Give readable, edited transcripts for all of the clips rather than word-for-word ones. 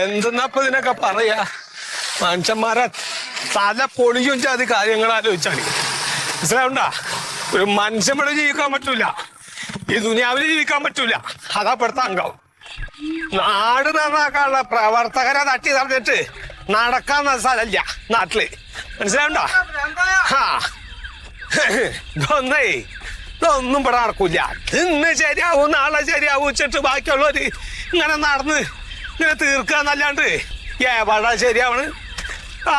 എന്തെന്നപ്പ ഇതിനൊക്കെ പറയാ? മനുഷ്യന്മാരെ തല പൊളിയും ചാതി കാര്യങ്ങൾ ആലോചിച്ചാണ്. മനസ്സിലാവണ്ട? ഒരു മനുഷ്യവിടെ ജീവിക്കാൻ പറ്റൂല, ഈ ദുനിയാവിൽ ജീവിക്കാൻ പറ്റൂല. അതാ പെടുത്ത അംഗം. നാട് നന്നാക്കാനുള്ള പ്രവർത്തകരെ തട്ടി തറഞ്ഞിട്ട് നടക്കാൻ സ്ഥലമില്ല നാട്ടില്. മനസ്സിലാവണ്ട? ആ ഇതൊന്നും ഇവിടെ നടക്കൂല. ഇന്ന് ശരിയാവും നാളെ ശരിയാവും വെച്ചിട്ട് ബാക്കിയുള്ളവര് ഇങ്ങനെ നടന്ന് ഇങ്ങനെ തീർക്കാന്നല്ലാണ്ട് എവിടെ ശരിയാവണ്?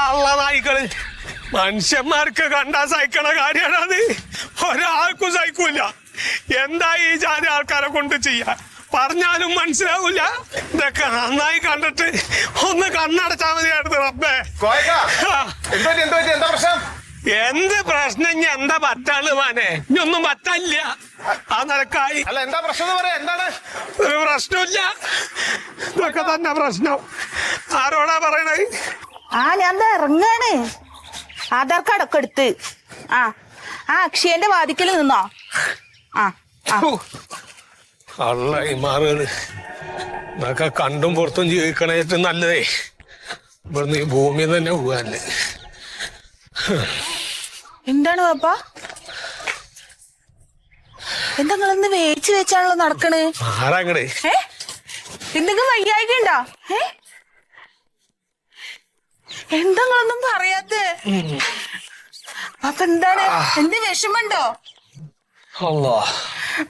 അള്ള നായിക്കള് മനുഷ്യന്മാർക്ക് കണ്ടാ സഹിക്കണ കാര്യമാണത്. ഒരാൾക്കും സഹിക്കൂല. എന്താ ഈ ജാതി ആൾക്കാരെ കൊണ്ട് ചെയ്യാ? പറഞ്ഞാലും മനസ്സിലാവൂല. ഇതൊക്കെ നന്നായി കണ്ടിട്ട് ഒന്ന് കണ്ണടച്ചാ മതിയായിരുന്നു റബ്ബേ. എന്ത് പ്രശ്നം? ഇനി എന്താ പറ്റാണ് മാനെ? ഇനിയൊന്നും പറ്റില്ല. ആ നിലക്കായി എന്താ പ്രശ്നം പറയാ? എന്താണ്? ഒരു പ്രശ്നമില്ല. ഇതൊക്കെ തന്നെ പ്രശ്നം. ആരോടാ പറയണേ? ഞാൻ ഇറങ്ങാണ്. ആധാർ കാർഡ് ഒക്കെ എടുത്ത് അക്ഷയന്റെ വാതിക്കൽ നിന്നോ? അള്ളായി മാറുകള് ഇതൊക്കെ കണ്ടും പുറത്തും ജീവിക്കണ ഏറ്റവും നല്ലതേ ഇവിടുന്ന് ഈ ഭൂമി തന്നെ പോവാല്ലേ. എന്താണ് പാപ്പ? എന്താ നിങ്ങളൊന്ന് വേച്ച് വെച്ചാണല്ലോ നടക്കണ്? ആരാങ്ങടേ? എന്തെങ്കിലും വയ്യായിക ഉണ്ടോ? എന്താ നിങ്ങളൊന്നും പറയാത്തെ? പാപ്പ എന്താണ്? എന്ത് വിഷമുണ്ടോ?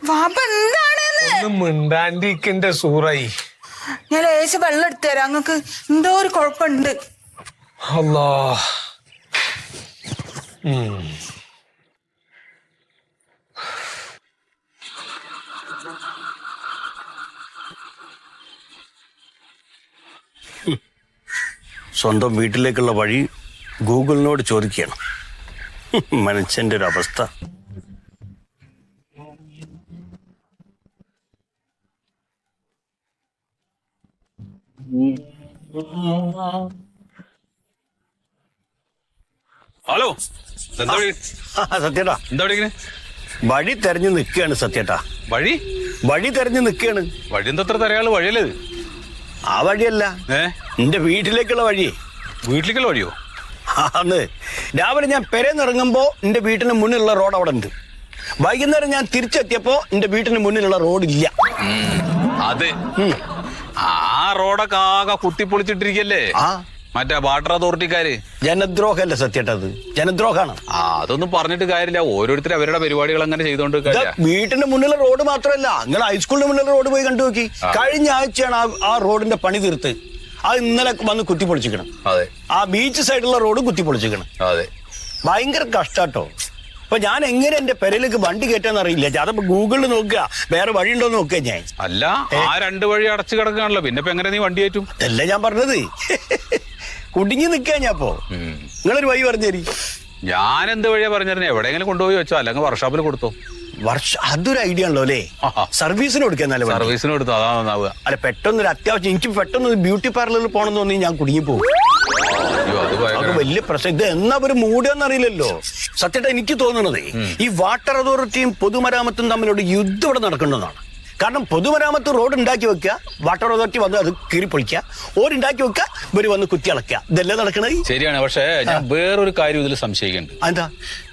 പാപ്പ എന്താണ്? മിണ്ടാണ്ടിക്കിന്റെ സൂറായി. ഞാൻ ലേശം വെള്ളം എടുത്തു തരാം. അങ്ങക്ക് എന്തോ ഒരു കുഴപ്പമുണ്ട്. അല്ലാ സ്വന്തം വീട്ടിലേക്കുള്ള വഴി ഗൂഗിളിനോട് ചോദിക്കുകയാണ്. മനുഷ്യന്റെ ഒരു അവസ്ഥ. ഹലോ, സത്യേട്ടാ, എന്താ വഴി തെരഞ്ഞു നിൽക്കുകയാണ്. സത്യേട്ടാ, വഴി തെരഞ്ഞു നിൽക്കുകയാണ്. വഴി എന്താ തെരയാള്? വഴിയല്ലേ ഇത്? ആ വഴിയല്ല, എന്റെ വീട്ടിലേക്കുള്ള വഴി. വീട്ടിലേക്കുള്ള വഴിയോ? ആന്ന്. രാവിലെ ഞാൻ പെരേന്നിറങ്ങുമ്പോ എന്റെ വീട്ടിന് മുന്നിലുള്ള റോഡ് അവിടെ ഉണ്ട്. വൈകുന്നേരം ഞാൻ തിരിച്ചെത്തിയപ്പോ എന്റെ വീട്ടിന് മുന്നിലുള്ള റോഡില്ല. അതെ, ആ റോഡൊക്കെ ആകെ കുത്തിപ്പൊളിച്ചിട്ടിരിക്കല്ലേ മറ്റേ വാട്ടർ അതോറിറ്റിക്കാര്. ജനദ്രോഹല്ലേ സത്യേട്ടത്? ജനദ്രോഹാണ്. അതൊന്നും പറഞ്ഞിട്ട് കാര്യമില്ല. ഓരോരുത്തരും അവരുടെ പരിപാടികൾ അങ്ങനെ ചെയ്തോണ്ട് വീട്ടിന്റെ മുന്നിലുള്ള റോഡ് മാത്രമല്ല, നിങ്ങൾ ഹൈസ്കൂളിന്റെ മുന്നിലുള്ള റോഡ് പോയി കണ്ടു നോക്കി. കഴിഞ്ഞ ആഴ്ചയാണ് ആ റോഡിന്റെ പണി തീർത്ത്. അത് ഇന്നലെ വന്ന് കുത്തിപ്പൊളിച്ചിക്കണം. അതെ, ആ ബീച്ച് സൈഡിലുള്ള റോഡ് കുത്തിപ്പൊളിച്ചിക്കണം. അതെ, ഭയങ്കര കഷ്ടാട്ടോ. അപ്പൊ ഞാൻ എങ്ങനെ എന്റെ പെരയിലേക്ക് വണ്ടി കയറ്റാന്ന് അറിയില്ല. അതപ്പോ ഗൂഗിളിൽ നോക്കുക, വേറെ വഴി ഉണ്ടോ നോക്കുക. ഞാൻ അല്ല, ആ രണ്ട് വഴി അടച്ചു കിടക്കുകയാണല്ലോ, പിന്നെ ഇപ്പൊ എങ്ങനെ നീ വണ്ടി കയറ്റും? അതല്ല ഞാൻ പറഞ്ഞത്. കുടുങ്ങി നിൽക്കാ ഞാപ്പോ. നിങ്ങളൊരു വഴി പറഞ്ഞേരി. ഞാൻ എന്ത് വഴിയാ പറഞ്ഞിരുന്നേ? എവിടെയെങ്കിലും കൊണ്ടുപോയി വെച്ചോ, അല്ലെങ്കിൽ വർക്ക്ഷോപ്പിൽ കൊടുത്തോ. അതൊരു ഐഡിയ ഉണ്ടോ അല്ലേ? സർവീസിന് കൊടുക്കാൻ. സർവീസിന് കൊടുത്തോ, അതാ നന്നാവുക. അല്ല, പെട്ടെന്നൊരു അത്യാവശ്യം എനിക്ക് പെട്ടെന്ന് ബ്യൂട്ടി പാർലറിൽ പോകണമെന്ന് തോന്നി ഞാൻ കുടുങ്ങിപ്പോകും. അത് വലിയ പ്രശ്നം. ഇത് എന്നാ ഒരു മൂടെന്ന് അറിയില്ലല്ലോ. സത്യമായിട്ട് എനിക്ക് തോന്നുന്നത് ഈ വാട്ടർ അതോറിറ്റിയും പൊതുമരാമത്തും തമ്മിലുള്ള യുദ്ധം ഇവിടെ നടക്കേണ്ടതാണ്. കാരണം പൊതുമരാമത്ത് റോഡ് ഉണ്ടാക്കി വെക്കുക, വാട്ടർ അതോറിറ്റി വന്ന് അത് കീറിപ്പൊളിക്കുക, ഓരുണ്ടാക്കി വെക്കുക, ഇവര് വന്ന് കുത്തിയളക്കുക. ഇതെല്ലാം നടക്കണത് ശരിയാണ്. പക്ഷേ ഞാൻ വേറൊരു കാര്യം ഇതിൽ സംശയിക്കുന്നുണ്ട്. എന്താ?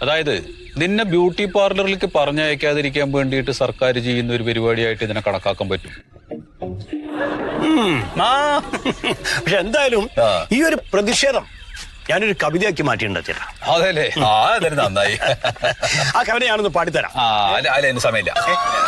അതായത് നിന്നെ ബ്യൂട്ടി പാർലറിലേക്ക് പറഞ്ഞയക്കാതിരിക്കാൻ വേണ്ടിയിട്ട് സർക്കാർ ചെയ്യുന്ന ഒരു പരിപാടിയായിട്ട് ഇതിനെ കണക്കാക്കാൻ പറ്റും. പക്ഷെ എന്തായാലും ഈ ഒരു പ്രതിഷേധം ഞാനൊരു കവിതയാക്കി മാറ്റിയിട്ടുണ്ട്. അതല്ലേ? നന്നായി. ആ കവിത ഞാനൊന്ന് പാടിത്തരാം. സമയമില്ല.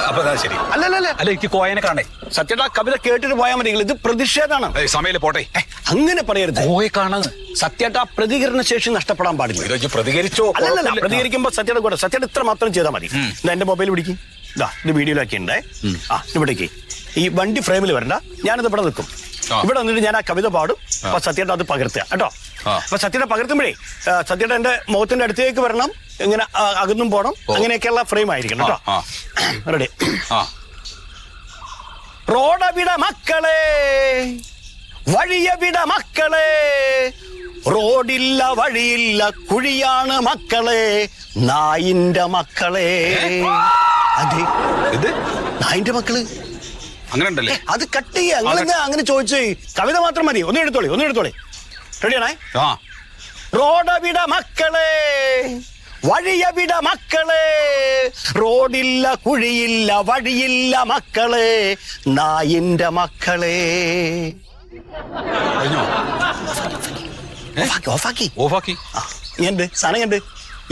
അപ്പൊ ശരി. അല്ല, എനിക്ക് കോയനെ കാണേ. സത്യമായിട്ട് ആ കവിത കേട്ടിട്ട് പോയാൽ മതി. ഇത് പ്രതിഷേധമാണ്. സമയമില്ല, പോട്ടെ. അങ്ങനെ പറയരുത്. കോയെ കാണാൻ സത്യമായിട്ട് ആ പ്രതികരണ ശേഷി നഷ്ടപ്പെടാൻ പാടില്ല. പ്രതികരിച്ചോ? അല്ലല്ല, പ്രതികരിക്കുമ്പോ സത്യയുടെ കൂടെ സത്യയുടെ ഇത്ര മാത്രം ചെയ്താൽ മതി. എന്റെ മൊബൈൽ പിടിക്കും. ഇത് വീഡിയോയിലാക്കിണ്ടേ. ഇവിടേക്ക് ഈ വണ്ടി ഫ്രെയിമിൽ വരണ്ട. ഞാനിത് ഇവിടെ നിൽക്കും. ഇവിടെ വന്നിട്ട് ഞാൻ ആ കവിത പാടും. അപ്പൊ സത്യയുടെ അത് പകർത്തുക കേട്ടോ. അപ്പൊ സത്യയുടെ പകർത്തുമ്പോഴേ സത്യയുടെ എന്റെ മുഖത്തിന്റെ അടുത്തേക്ക് വരണം. ഇങ്ങനെ അകന്നും പോണം. അങ്ങനെയൊക്കെയുള്ള ഫ്രെയിം ആയിരിക്കണം കേട്ടോ. റെഡി? റോഡവിട മക്കളെ, വഴിയവിട മക്കളെ, റോഡില്ല വഴിയില്ല കുഴിയാണ് മക്കളെ, നായിന്റെ മക്കളെ. അതെ, ഇത് നായിന്റെ മക്കള്. അങ്ങനെ ഉണ്ടല്ലേ? അത് കട്ട് ചെയ്യാ. അങ്ങനെ ചോദിച്ചേ. കവിത മാത്രം മതി. ഒന്ന് എടുത്തോളി. റെഡിയാണേ? ആ. റോഡവിട മക്കളെ, വഴിയവിട മക്കളെ, റോഡില്ല കുഴിയില്ല വഴിയില്ല മക്കളെ, നായിന്റെ മക്കളെ. കഴിഞ്ഞോ? ഓഫാക്കി. സാധനം കണ്ട്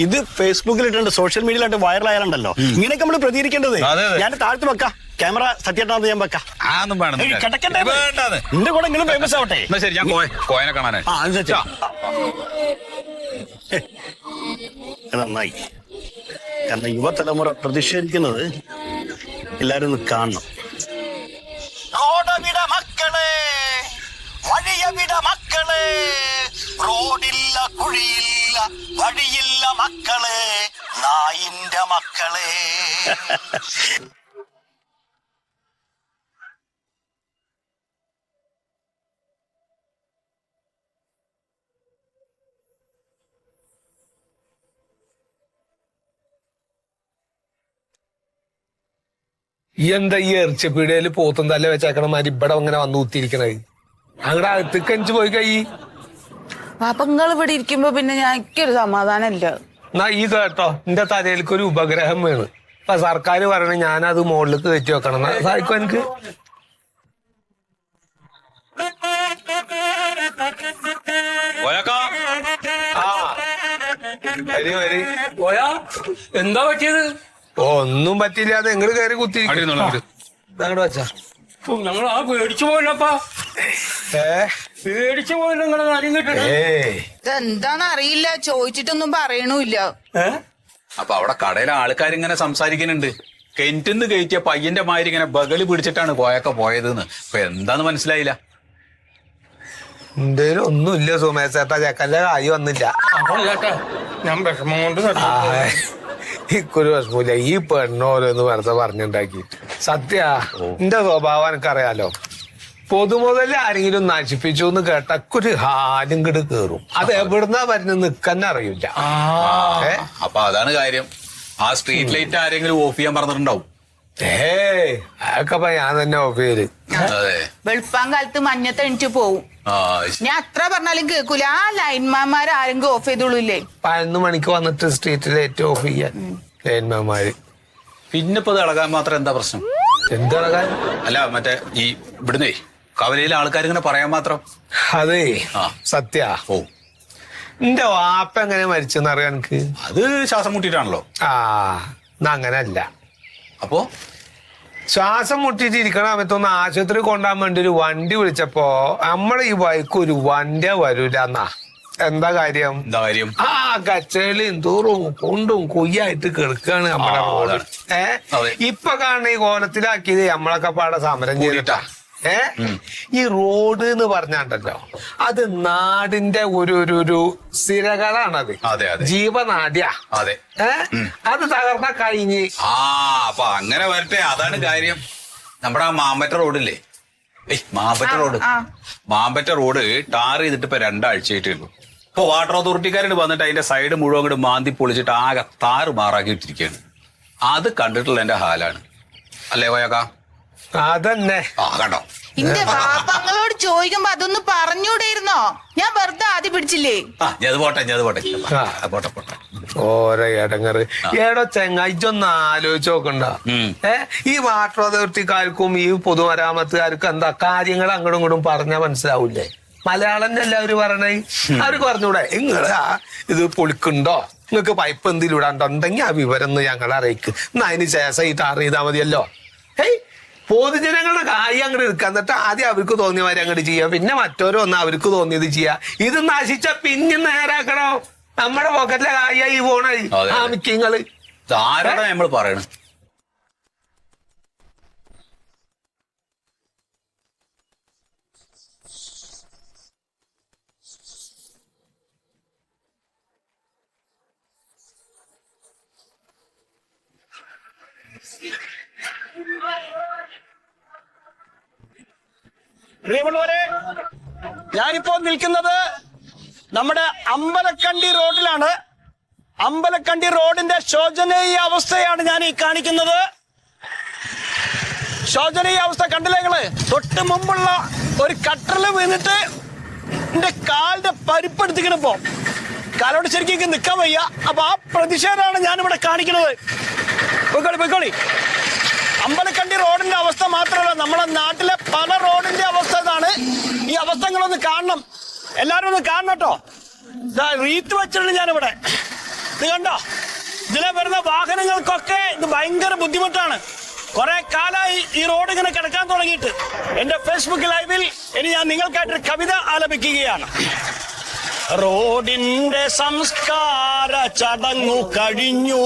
ഇത് ഫേസ്ബുക്കിൽ ഇട്ടുണ്ട്, സോഷ്യൽ മീഡിയയിലായിട്ട് വൈറലായാലുണ്ടല്ലോ. ഇങ്ങനെയൊക്കെ നമ്മൾ പ്രതികരിക്കേണ്ടത്. ഞാൻ താഴ്ത്ത് വെക്കാം, ക്യാമറ സത്യേട്ടാന്ന് ഞാൻ വെക്കാം. എന്റെ കൂടെ ഇങ്ങനെ ഫേമസ് ആവട്ടെ. ശരി, ഞാൻ കോയനെ കാണാനായി. നന്നായി. കാരണം യുവതലമുറ പ്രതിഷേധിക്കുന്നത് എല്ലാരും ഒന്ന് കാണണം. റോഡവിട മക്കളെ, വഴിയവിട മക്കളെ, റോഡില്ല കുഴിയില്ല വഴിയില്ല മക്കളെ, നായിന്റെ മക്കളെ. എന്താ ഈ ഇറച്ചിപ്പീടിയയില് പോത്തും തല്ല വെച്ചേക്കണമാര് ഇവിടെ ഇങ്ങനെ വന്നു കുത്തിയിരിക്കണത്? അങ്ങടെ അകത്തേക്ക് എനിക്ക് പോയി കൈ. അപ്പൊ നിങ്ങൾ ഇവിടെ ഇരിക്കുമ്പോ പിന്നെ എനിക്കൊരു സമാധാനം ഇല്ല. എന്നാ ഈ കേട്ടോ, എന്റെ തലയിലേക്ക് ഒരു ഉപഗ്രഹം വീണ്. അപ്പൊ സർക്കാർ പറയണ ഞാനത് മുകളിലേക്ക് കയറ്റി വെക്കണം. സാധിക്കും എനിക്ക്? എന്താ പറ്റിയത്? ഒന്നും പറ്റില്ലാതെ എങ്ങോട്ട് കയറി കുത്തിയിരിക്കണം. അങ്ങോട്ട് വെച്ചാ ഞങ്ങൾ ആ പേടിച്ചു പോയില്ലപ്പാ. പേടിച്ചു പോയില്ല നിങ്ങളെ കാര്യം കേട്ടിട്ട്. ഇതെന്താന്ന് അറിയില്ല, ചോദിച്ചിട്ടൊന്നും പറയണൂല്ല. അപ്പൊ അവിടെ കടയിലെ ആൾക്കാരിങ്ങനെ സംസാരിക്കുന്നുണ്ട്. കിണറ്റിന്ന് കയറ്റിയ പയ്യന്റെ മാതിരി ഇങ്ങനെ ബഗല് പിടിച്ചിട്ടാണ് കോയൊക്കെ പോയതെന്ന്. ഇപ്പൊ എന്താന്ന് മനസ്സിലായില്ല. എന്തേലും ഒന്നുമില്ല സുമേശേട്ടാ, ചെക്കന്റെ കായ് വന്നില്ല. ചേട്ടാ ഞാൻ വിഷമം കൊണ്ട് ഇക്കൊരു വിഷമില്ല. ഈ പെണ്ണോരോന്ന് വെറുതെ പറഞ്ഞുണ്ടാക്കി. സത്യ എന്റെ സ്വഭാവം എനിക്കറിയാലോ. പൊതുമുതൽ ആരെങ്കിലും നശിപ്പിച്ചു എന്ന് കേട്ടൊരു ഹാലും കിട് കേറും. അത് എവിടുന്നാ വരുന്നത് നിക്കന്നെ അറിയില്ല. അപ്പൊ അതാണ് കാര്യം. ആ സ്ട്രീറ്റ് ലൈറ്റ് ആരെങ്കിലും ഓഫ് ചെയ്യാൻ പറഞ്ഞിട്ടുണ്ടാവും. അതൊക്കെ ഞാൻ തന്നെ ഓഫ് ചെയ്ത്. വെളുപ്പാൻ കാലത്ത് മഞ്ഞത്ത് എണിച്ചു പോവും. ഞാൻ അത്ര പറഞ്ഞാലും കേൾക്കൂല. ആ ലൈൻമാന്മാർ ആരെങ്കിലും ഓഫ് ചെയ്തോളൂല്ലേ? 11 മണിക്ക് വന്നിട്ട് സ്ട്രീറ്റ് ലൈറ്റ് ഓഫ് ചെയ്യാൻ ലൈൻമാന്മാര്. പിന്നെ ഇപ്പൊ ഇത് ഇളകാൻ മാത്രം എന്താ പ്രശ്നം? എന്തിളകാൻ? അല്ല മറ്റേ ഈ ഇവിടുന്നേ കവലയിലെ ആൾക്കാർ ഇങ്ങനെ പറയാൻ മാത്രം. അതേ സത്യ. എന്റെ വാപ്പ എങ്ങനെ മരിച്ചെന്ന് അറിയാൻ എനിക്ക്? അത് ശ്വാസം മുട്ടിയിട്ടാണല്ലോ. അങ്ങനല്ല. അപ്പോ ശ്വാസം മുട്ടിട്ട് ഇരിക്കണ സമയത്തൊന്ന് ആശുപത്രി കൊണ്ടുപോകാൻ വേണ്ടി ഒരു വണ്ടി വിളിച്ചപ്പോ നമ്മളെ ഈ ബൈക്ക് ഒരു വണ്ടിയാ വരൂല എന്നാ. എന്താ കാര്യം? കച്ചേളിയും തൂറും കുണ്ടും കുയ്യായിട്ട് കിടക്കാണ് നമ്മുടെ റോഡ്. ഇപ്പൊ കാണുന്ന ഈ കോലത്തിലാക്കിയത് നമ്മളൊക്കെ പാടെ സമരം ചെയ്തിട്ടാ. ഈ റോഡ് എന്ന് പറഞ്ഞാണ്ടല്ലോ, അത് നാടിന്റെ ഒരു സിരകളാണത്. ജീവനാട്യ. അത് തകർന്ന കഴിഞ്ഞ്. അപ്പൊ അങ്ങനെ വരട്ടെ. അതാണ് കാര്യം. നമ്മുടെ ആ മാമ്പറ്റ റോഡില്ലേ, മാമ്പറ്റ റോഡ് ടാർ ചെയ്തിട്ട് ഇപ്പൊ 2 ആഴ്ചയായിട്ടേ ഉള്ളൂ. ഇപ്പൊ വാട്ടർ അതോറിറ്റിക്കാരോട് വന്നിട്ട് അതിന്റെ സൈഡ് മുഴുവൻ അങ്ങോട്ട് മാന്തി പൊളിച്ചിട്ട് ആകെ താറ് മാറാക്കിയിട്ടിരിക്കുകയാണ്. അത് കണ്ടിട്ടുള്ള എന്റെ ഹാലാണ്. അല്ലേ കോയക്ക? അതന്നെ. കണ്ടോ? എന്റെ പാപ്പങ്ങളോട് ചോദിക്കുമ്പോ അതൊന്ന് പറഞ്ഞൂടായിരുന്നോ? ഞാൻ വെറുതെ ആദ്യം പിടിച്ചില്ലേ? പോട്ടെ. ഓരോ ഇടങ്ങറ്. ഏടോ ചെങ്ങായിച്ചൊന്ന് ആലോചിച്ച് നോക്കണ്ട. ഈ വാട്ടർ അതോറിറ്റിക്കാർക്കും ഈ പൊതുമരാമത്തുകാർക്കും എന്താ കാര്യങ്ങൾ അങ്ങോട്ടും ഇങ്ങോട്ടും പറഞ്ഞാൽ മനസ്സിലാവൂലേ? മലയാളം എല്ലാവരും പറയണേ. അവർക്ക് പറഞ്ഞൂടെ നിങ്ങളാ ഇത് പൊളിക്കുണ്ടോ, നിങ്ങൾക്ക് പൈപ്പ് എന്തെങ്കിലും ഇടാണ്ടുണ്ടെങ്കിൽ ആ വിവരം ഒന്ന് ഞങ്ങളെ അറിയിക്ക്. എന്നാ അതിന് ശേഷം ഈ ടാർ ചെയ്താൽ മതിയല്ലോ. പൊതുജനങ്ങളുടെ കാര്യം അങ്ങോട്ട് എടുക്കാൻ. എന്നിട്ട് ആദ്യം അവർക്ക് തോന്നിയവരെ അങ്ങോട്ട് ചെയ്യാം, പിന്നെ മറ്റോരോ ഒന്ന് അവർക്ക് തോന്നിയത് ചെയ്യാ. ഇത് നശിച്ച പിന്നെ നേരാക്കണോ? നമ്മുടെ പോക്കറ്റിലെ കാര്യമായി പോണേ ആ മിക്കങ്ങള്. ആരാണ് നമ്മൾ പറയണ? ഞാനിപ്പോ നിൽക്കുന്നത് നമ്മുടെ അമ്പലക്കണ്ടി റോഡിലാണ്. അമ്പലക്കണ്ടി റോഡിന്റെ ശോചനീയ അവസ്ഥയാണ് ഞാൻ ഈ കാണിക്കുന്നത്. ശോചനീയ അവസ്ഥ കണ്ടില്ലേ നിങ്ങള്? തൊട്ട് മുമ്പുള്ള ഒരു കട്ടറില് വീണിട്ട് എന്റെ കാലിന്റെ പരിപ്പെടുത്തിക്കണിപ്പോ. കാലോട് ശരിക്കും നിൽക്കാൻ വയ്യ. അപ്പൊ ആ പ്രതിഷേധമാണ് ഞാനിവിടെ കാണിക്കുന്നത്. പോയിക്കോളി. അമ്പലക്കണ്ടി റോഡിന്റെ അവസ്ഥ മാത്രമല്ല, നമ്മുടെ നാട്ടിലെ പല റോഡിന്റെ അവസ്ഥ ഇതാണ്. ഈ അവസ്ഥകളൊന്ന് കാണണം, എല്ലാരും ഒന്ന് കാണണം കേട്ടോ. റീത്ത് വെച്ചിട്ടുണ്ട് ഞാനിവിടെ. ഇത് കണ്ടോ? ഇതിലെ വരുന്ന വാഹനങ്ങൾക്കൊക്കെ ഇത് ഭയങ്കര ബുദ്ധിമുട്ടാണ്. കുറെ കാലമായി ഈ റോഡ് ഇങ്ങനെ കിടക്കാൻ തുടങ്ങിയിട്ട്. എന്റെ ഫേസ്ബുക്ക് ലൈവിൽ ഇനി ഞാൻ നിങ്ങൾക്കായിട്ടൊരു കവിത ആലപിക്കുകയാണ്. റോഡിന്റെ സംസ്കാര ചടങ്ങു കഴിഞ്ഞു,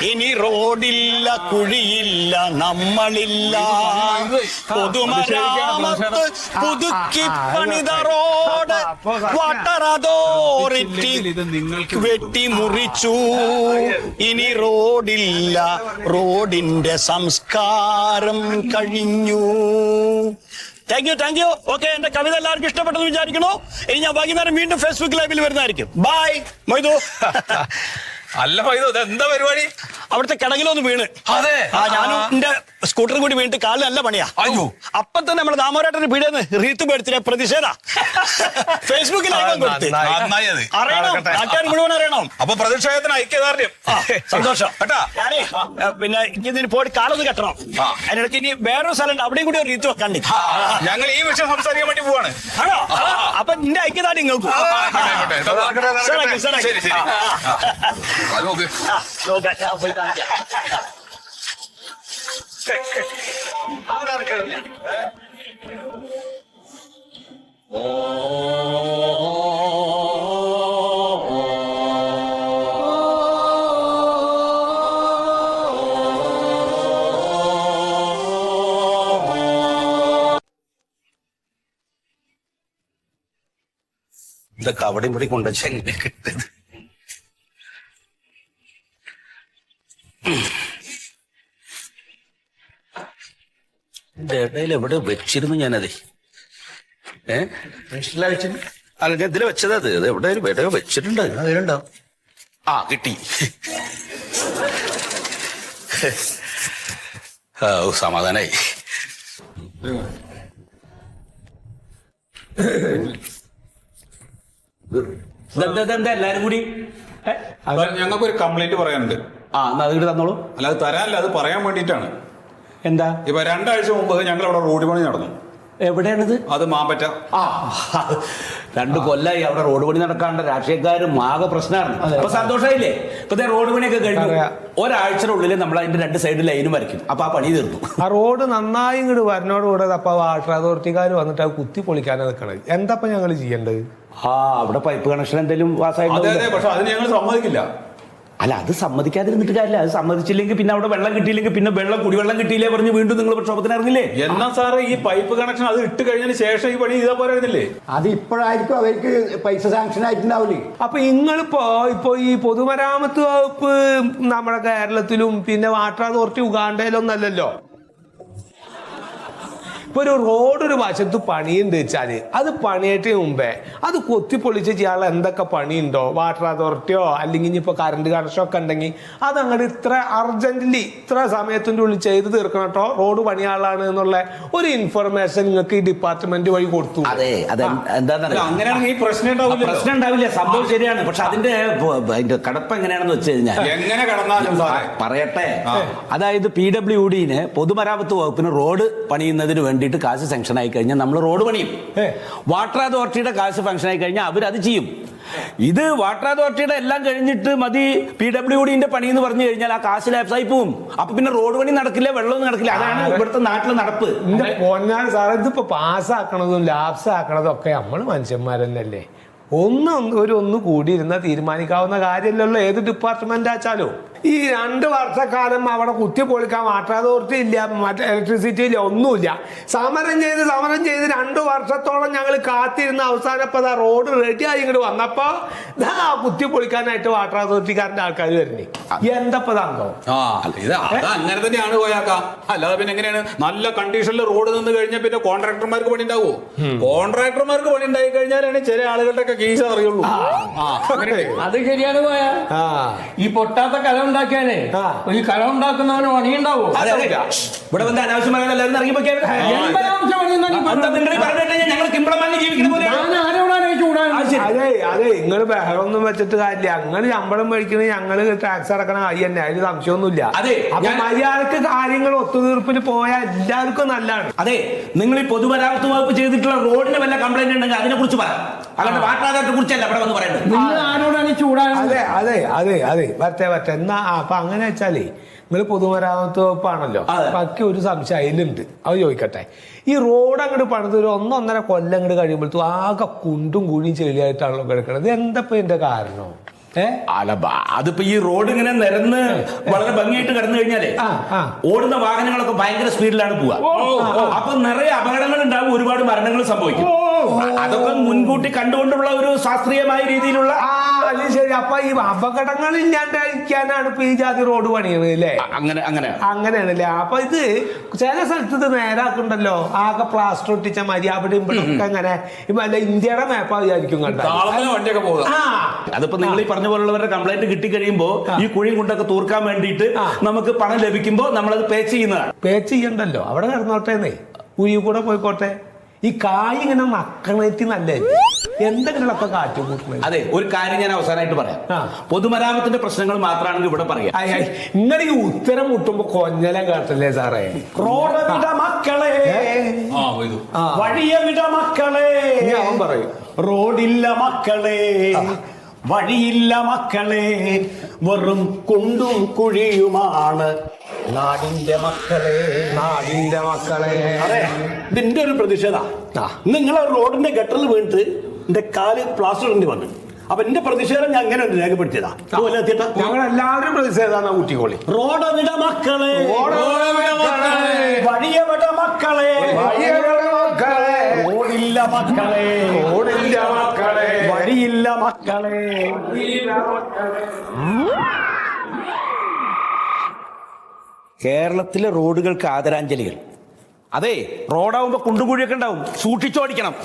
ഇനി റോഡില്ല, കുഴിയില്ല, നമ്മളില്ല. പൊതുമരാമത്ത് പുതുക്കി പണിത റോഡ് വാട്ടർ അതോറിറ്റി വെട്ടിമുറിച്ചു. ഇനി റോഡില്ല, റോഡിന്റെ സംസ്കാരം കഴിഞ്ഞു. Thank you. ഓക്കെ, എന്റെ കവിത എല്ലാവർക്കും ഇഷ്ടപ്പെട്ടെന്ന് വിചാരിക്കണോ? ഇനി ഞാൻ വൈകുന്നേരം വീണ്ടും ഫേസ്ബുക്ക് ലൈവിൽ വരുന്നതായിരിക്കും. ബൈ മൊയ്തു. അല്ല മൈദു, എന്താ പരിപാടി? അവിടുത്തെ കിടങ്ങിലൊന്ന് വീണ്. അതെ, ഞാനും എന്റെ സ്കൂട്ടറും കൂടി വീണിട്ട് കാലിൽ നല്ല പണിയാ. അയ്യോ. അപ്പൊ തന്നെ നമ്മുടെ ദാമോരാട്ടന്റെ പീടിയെന്ന് റീത്ത് പേടിച്ചില്ല പ്രതിഷേധ ഫേസ്ബുക്കിൽ അറിയണം, നാട്ടുകാർ മുഴുവൻ അറിയണം. അപ്പൊ പ്രതിഷേധത്തിന് ഐക്യദാർഢ്യം. സന്തോഷം കേട്ടാ. ഞാനേ പിന്നെ ഇതിന് പോയി കാലൊന്ന് കെട്ടണം. അതിനിടയ്ക്ക് ഇനി വേറൊരു സ്ഥലമുണ്ട്, അവിടെയും കൂടി ഒരു റീത്ത് വെക്കാണ്ട്. ഞങ്ങൾ ഈ വിഷയം സംസാരിക്കാൻ വേണ്ടി പോവാണ്. ആണോ? അപ്പൊ നിന്റെ ഐക്യദാർഢ്യം നിങ്ങൾക്ക്. ശരി ശരി. അത് നോക്ക്. ഇതൊക്കെ അവിടെയും ഇവിടെ കൊണ്ടുവച്ചെങ്ങനെ കിട്ടത്? ഇടയിൽ എവിടെ വെച്ചിരുന്നു ഞാനത്? അല്ല, ഞാൻ ഇതിൽ വെച്ചത് അത് എവിടെയോ വെച്ചിട്ടുണ്ട്. അതിലുണ്ടാവും. കിട്ടി. സമാധാനായി. എല്ലാരും കൂടി ഞങ്ങൾക്കൊരു കംപ്ലൈന്റ് പറയാനുണ്ട്. എന്നാ അത് ഇങ്ങോട്ട് തന്നോളൂ. അല്ല, അത് തരാനല്ല, അത് പറയാൻ വേണ്ടിയിട്ടാണ്. എന്താ? ഇപ്പൊ 2 ആഴ്ച മുമ്പ് ഞങ്ങൾ അവിടെ റോഡ് പണി നടന്നു. എവിടെയാണിത്? അത് മാമ്പറ്റ. 2 കൊല്ലായി അവിടെ റോഡ് പണി നടക്കാണ്ട്. രാഷ്ട്രീയക്കാരും ആകെ പ്രശ്നമാണ്. അപ്പൊ സന്തോഷമായില്ലേ? ഇപ്പൊ റോഡ് പണിയൊക്കെ കഴിഞ്ഞു. ഒരാഴ്ചയുടെ നമ്മൾ അതിന്റെ 2 സൈഡ് ലൈനും വരയ്ക്കും. അപ്പൊ ആ പണി തീർന്നു. ആ റോഡ് നന്നായി ഇങ്ങോട്ട് വരണോടുകൂടെ അപ്പൊ വാട്ടർ അതോറിറ്റിക്കാർ വന്നിട്ട് അത് കുത്തി പൊളിക്കാനാണ് നിൽക്കണത്. എന്താ ഞങ്ങൾ ചെയ്യേണ്ടത്? അവിടെ പൈപ്പ് കണക്ഷൻ എന്തെങ്കിലും പാസ്സായിട്ട്. പക്ഷെ അതിന് ഞങ്ങൾ സമ്മതിക്കില്ല. അല്ല, അത് സമ്മതിക്കാതിരുന്നിട്ട് കാര്യമില്ല. അത് സമ്മതിച്ചില്ലെങ്കിൽ പിന്നെ അവിടെ വെള്ളം കിട്ടിയില്ലെങ്കിൽ പിന്നെ കുടിവെള്ളം കിട്ടിയില്ലേ പറഞ്ഞ് വീണ്ടും നിങ്ങൾ പ്രക്ഷോഭത്തിന് ഇറങ്ങില്ലേ? എന്നാ സാറ് ഈ പൈപ്പ് കണക്ഷൻ അത് ഇട്ട് കഴിഞ്ഞതിന് ശേഷം ഈ പണി ചെയ്താൽ പോരായിരുന്നില്ലേ? അത് ഇപ്പോഴായിരിക്കും അവർക്ക് പൈസ സാങ്ഷൻ ആയിട്ടുണ്ടാവില്ലേ. അപ്പൊ ഇപ്പൊ ഈ പൊതുമരാമത്ത് വകുപ്പ് നമ്മുടെ കേരളത്തിലും പിന്നെ വാട്ടർ അതോറിറ്റി ഉഗാണ്ടയിലൊന്നല്ലല്ലോ. ഇപ്പൊ ഒരു റോഡ് ഒരു വശത്ത് പണിയുണ്ട് വെച്ചാല് അത് പണിയേറ്റ മുമ്പേ അത് കൊത്തിപ്പൊളിച്ച് ചെയ്യാനുള്ള എന്തൊക്കെ പണിയുണ്ടോ, വാട്ടർ അതോറിറ്റിയോ അല്ലെങ്കിൽ ഇനിയിപ്പോ കറണ്ട് കണക്ഷൻ ഒക്കെ ഉണ്ടെങ്കിൽ അത് അങ്ങോട്ട് ഇത്ര അർജന്റ്ലി ഇത്ര സമയത്തിന്റെ ഉള്ളിൽ ചെയ്ത് തീർക്കണം കേട്ടോ, റോഡ് പണിയാളാണ് എന്നുള്ള ഒരു ഇൻഫർമേഷൻ നിങ്ങൾക്ക് ഈ ഡിപ്പാർട്ട്മെന്റ് വഴി കൊടുത്തു. അതെ, അങ്ങനെയാണെങ്കിൽ ഈ പ്രശ്നം ഉണ്ടാവില്ല. സംഭവം ശരിയാണ്. പക്ഷെ അതിന്റെ കടപ്പ് എങ്ങനെയാണെന്ന് വെച്ച് കഴിഞ്ഞാൽ എങ്ങനെ കടന്നാലും പറയട്ടെ. അതായത് PWDന് പൊതുമരാമത്ത് വകുപ്പിന് റോഡ് പണിയുന്നതിന് വേണ്ടി കാശ് സാങ്ഷൻ ആയി കഴിഞ്ഞാൽ നമ്മൾ റോഡ് പണിയും. വാട്ടർ അതോറിറ്റിയുടെ കാശ് ഫംഗ്ഷൻ ആയി കഴിഞ്ഞാൽ അവരത് ചെയ്യും. ഇത് വാട്ടർ അതോറിറ്റിയുടെ എല്ലാം കഴിഞ്ഞിട്ട് മതി PWDന്റെ പണി എന്ന് പറഞ്ഞു കഴിഞ്ഞാൽ ആ കാശ് ലാപ്സായി പോവും. അപ്പൊ പിന്നെ റോഡ് പണി നടക്കില്ല, വെള്ളമൊന്നും നടക്കില്ല. അതാണ് ഇവിടുത്തെ നാട്ടിലെ നടപ്പ്. സാറേ, ഇതിപ്പോ പാസ്സാക്കണതും ലാപ്സ് ആക്കണതും ഒക്കെ നമ്മൾ മനുഷ്യന്മാരെന്നല്ലേ. ഒന്ന് കൂടി ഇരുന്നാൽ തീരുമാനിക്കാവുന്ന കാര്യമല്ലല്ലോ ഏത് ഡിപ്പാർട്ട്മെന്റ് ആച്ചാലോ. ഈ 2 വർഷക്കാലം അവിടെ കുത്തി പൊളിക്കാൻ വാട്ടർ അതോറിറ്റി ഇല്ല, മറ്റേ ഇലക്ട്രിസിറ്റി ഇല്ല, ഒന്നുമില്ല. സമരം ചെയ്ത് 2 വർഷത്തോളം ഞങ്ങൾ കാത്തിരുന്ന അവസാനം ഇപ്പൊ റോഡ് റെഡി ആയി ഇങ്ങോട്ട് വന്നപ്പോ കുത്തി പൊളിക്കാനായിട്ട് വാട്ടർ അതോറിറ്റിക്കാരന്റെ ആൾക്കാർ വരുന്നേ. എന്തപ്പോ താങ്കോ? ഇത് അത് അങ്ങനെ തന്നെയാണ് കോയാക്ക. അല്ലാതെ പിന്നെ എങ്ങനെയാണ്? നല്ല കണ്ടീഷനിൽ റോഡ് നിന്ന് കഴിഞ്ഞാൽ പിന്നെ കോൺട്രാക്ടർമാർക്ക് പണി ഉണ്ടാവുമോ? കോൺട്രാക്ടർമാർക്ക് പണി ഉണ്ടായി കഴിഞ്ഞാലാണ് ചില ആളുകളുടെ ഒക്കെ കീശ അറിയുള്ളൂ. അത് ശരിയാണ് പോയാ. ഈ പൊട്ടാത്ത കല ഉണ്ടാക്കിയാലേ ഈ കല ഉണ്ടാക്കുന്നവന് പണിയുണ്ടാവോ? ഇവിടെ വന്ന് അനാവശ്യമായ എല്ലാവരും ഇറങ്ങിപ്പോയി. അതെ നിങ്ങൾ ബഹളമൊന്നും വെച്ചിട്ട് കാര്യമില്ല. ഞങ്ങള് ശമ്പളം മേടിക്കണ, ഞങ്ങള് ടാക്സ് അടക്കണ കാര്യം തന്നെ, അതിന് സംശയമൊന്നുമില്ല. അപ്പൊ മര്യാദക്ക് കാര്യങ്ങൾ ഒത്തുതീർപ്പിന് പോയാൽ എല്ലാവർക്കും നല്ലതാണ്. അതെ, നിങ്ങൾ ഈ പൊതുമരാമത്ത് വകുപ്പ് ചെയ്തിട്ടുള്ള റോഡിന് വല്ല കംപ്ലൈന്റ് ഉണ്ടെങ്കിൽ അതിനെ കുറിച്ച് പറയാം. അല്ലാണ്ട് വാട്ടറാതെ കുറിച്ചല്ല ഇവിടെ വന്ന് പറയുന്നത്. നിങ്ങൾ ആരോടാണ് ചൂടാണ്? അതെ അതെ അതെ അതെ വരട്ടെ എന്നാ. അപ്പൊ അങ്ങനെ വെച്ചാലേ നിങ്ങൾ പൊതുമരാമത്ത് വകുപ്പാണല്ലോ, ബാക്കി ഒരു സംശയം അതിലുണ്ട്. അത് ചോദിക്കട്ടെ, ഈ റോഡ് അങ്ങോട്ട് പണിത് ഒരു 1-1.5 കൊല്ലം അങ്ങോട്ട് കഴിയുമ്പോഴത്തേക്കും ആകെ കുണ്ടും കുഴിയും ചെളിയായിട്ടാണല്ലോ കിടക്കുന്നത്. എന്തപ്പോ ഇതിന്റെ കാരണം? അല്ല, അതിപ്പോ ഈ റോഡ് ഇങ്ങനെ നിരന്ന് വളരെ ഭംഗിയായിട്ട് കിടന്നു കഴിഞ്ഞാലേ ഓടുന്ന വാഹനങ്ങളൊക്കെ ഭയങ്കര സ്പീഡിലാണ് പോവുക. അപ്പൊ നിറയെ അപകടങ്ങൾ ഉണ്ടാവും, ഒരുപാട് മരണങ്ങൾ സംഭവിക്കും. അതൊക്കെ മുൻകൂട്ടി കണ്ടുകൊണ്ടുള്ള ഒരു ശാസ്ത്രീയമായ രീതിയിലുള്ള. അത് ശരി. അപ്പൊ ഈ അപകടങ്ങൾ ഇല്ലാണ്ടിരിക്കാനാണ് ഇപ്പൊ ഈ ജാതി റോഡ് പണിയുന്നത് അല്ലേ? അങ്ങനെയാണല്ലേ? അപ്പൊ ഇത് ചില സ്ഥലത്ത് ഇത് നേരാക്കുണ്ടല്ലോ, ആകെ പ്ലാസ്റ്റർ ഒട്ടിച്ച മതി അവിടെ ഇവിടെ അങ്ങനെ ഇന്ത്യയുടെ മാപ്പാ വിചാരിക്കും കണ്ട. അതിപ്പോ നിങ്ങൾ ഈ പറഞ്ഞ പോലുള്ളവരുടെ കംപ്ലൈന്റ് കിട്ടി കഴിയുമ്പോ ഈ കുഴിയും കൊണ്ടൊക്കെ തൂർക്കാൻ വേണ്ടിയിട്ട് നമുക്ക് പണം ലഭിക്കുമ്പോ നമ്മളത് പേ ചെയ്യുന്നതാണ്. പേ ചെയ്യണ്ടല്ലോ, അവിടെ കിടന്നോട്ടേന്നേ, കുഴി കൂടെ പോയിക്കോട്ടെ. ഈ കായ് ഇങ്ങനെ നക്കണേറ്റി നല്ലേ എന്തെങ്കിലുമൊക്കെ കാറ്റ് കൂട്ടുന്നത്. അതെ, ഒരു കാര്യം ഞാൻ അവസാനമായിട്ട് പറയാം. പൊതുമരാമത്തിന്റെ പ്രശ്നങ്ങൾ മാത്രമാണെങ്കിൽ ഇവിടെ പറയാം. ഇങ്ങനെ ഈ ഉത്തരം മുട്ടുമ്പോ കൊഞ്ഞല കാട്ടല്ലേ സാറേ? റോഡ് വിട മക്കളെ, വഴിയ വിട മക്കളെ, അവൻ പറയും റോഡില്ല മക്കളെ, വഴിയില്ല മക്കളെ, വെറും കുണ്ടും കുഴിയുമാണ് നാടിന്റെ മക്കളെ. അതെ, ഇതിന്റെ ഒരു പ്രതിഷേധ. നിങ്ങളെ റോഡിന്റെ ഗട്ടറിൽ വീണിട്ട് എന്റെ കാല് പ്ലാസ്റ്റർ ഇടേണ്ടി വന്നു. അപ്പൊ എന്റെ പ്രതിഷേധം ഞാൻ അങ്ങനെ രേഖപ്പെടുത്തിയതാ. ഞങ്ങൾ എല്ലാവരും പ്രതിഷേധാണ് ഊട്ടിക്കോളി. റോഡ് വിട മക്കളെ, വഴിയ വിട മക്കളെ, റോഡില്ല മക്കളെ, വഴിയില്ല മക്കളെ. കേരളത്തിലെ റോഡുകൾക്ക് ആദരാഞ്ജലികൾ. അതെ, റോഡാവുമ്പോ കുണ്ടുകുഴിയൊക്കെ ഉണ്ടാവും, സൂക്ഷിച്ചോടിക്കണം.